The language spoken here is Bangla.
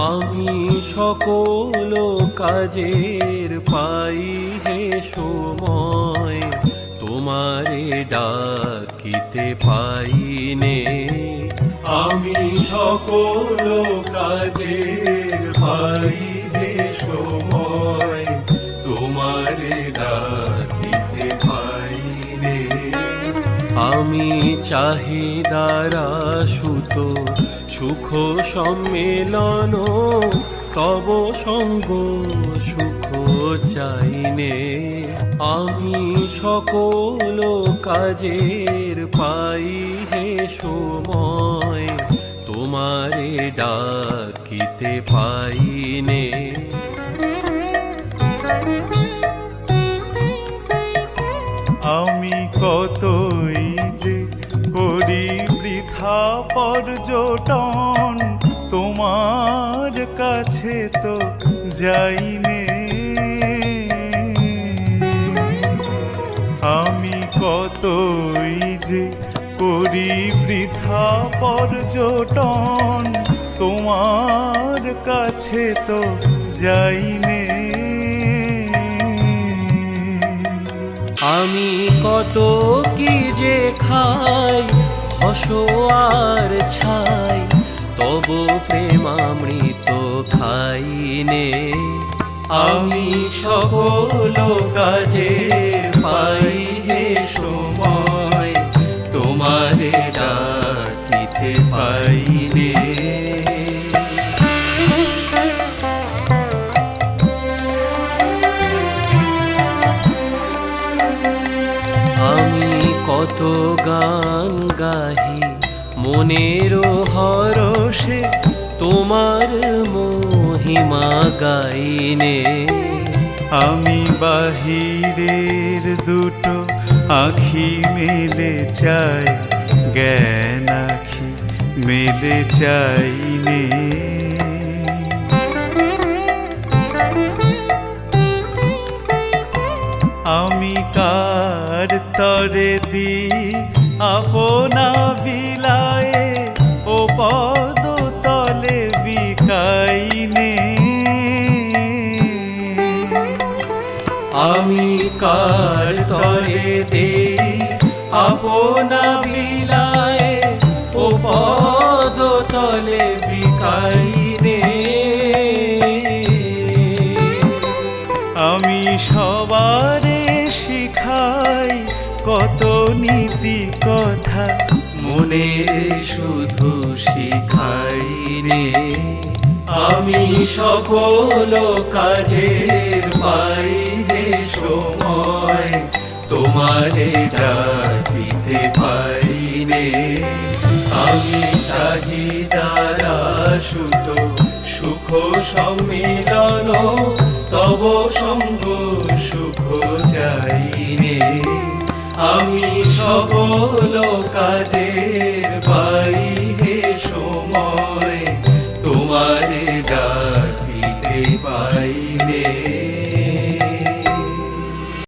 আমি সকল কাজের পাই হে সময়, তোমারে ডাকিতে পাইনে। আমি সকল কাজের পাই হে সময়, তোমারে ডাকিতে পাইনে। আমি চাহিদারা সুত সুখ সম্মেলন, তব সঙ্গ সুখ চাইনে। আমি সকল কাজের পাই হে সময়, তোমারে ডাকিতে পাইনে। আমি কতই যে করি বৃথা পর্যটন, তোমার কাছে তো যাইনে। আমি কতই যে করি বৃথা পর্যটন, তোমার কাছে তো যাইনে। আমি কত কি যে খাই হস আর ছাই, তব প্রেমামৃত খাইনে। আমি সকল কাজের পাই হে সময়, তোমারে ডাকিতে পাইনে। আমি কত গান গাহি মনের হরষে, তোমার মহিমা গাইনে। আমি বাহিরের দুটো আখি মেলে চাই, জ্ঞান আখি মেলে চাইনে। আমি কার তরে দি আপনা বিলায়ে, ও পদ তলে বিকাইনে। আমি কার তরে দেই আপনা বিলায়ে, ও পদ তলে বিকাইনে। আমি সবারে শিখাই কত নীতি কথা, মনে শুধু শিখাইনে। আমি সকল কাজের পাই হে সময়, তোমারে ডাকিতে পাইনে। আমি চাহিদারা সুত সুখ সম্মিলন, তব সঙ্গ সুখ চাইনে। আমি সকল কাজের পাই হে সময়, তোমারে ডাকিতে পাইনে।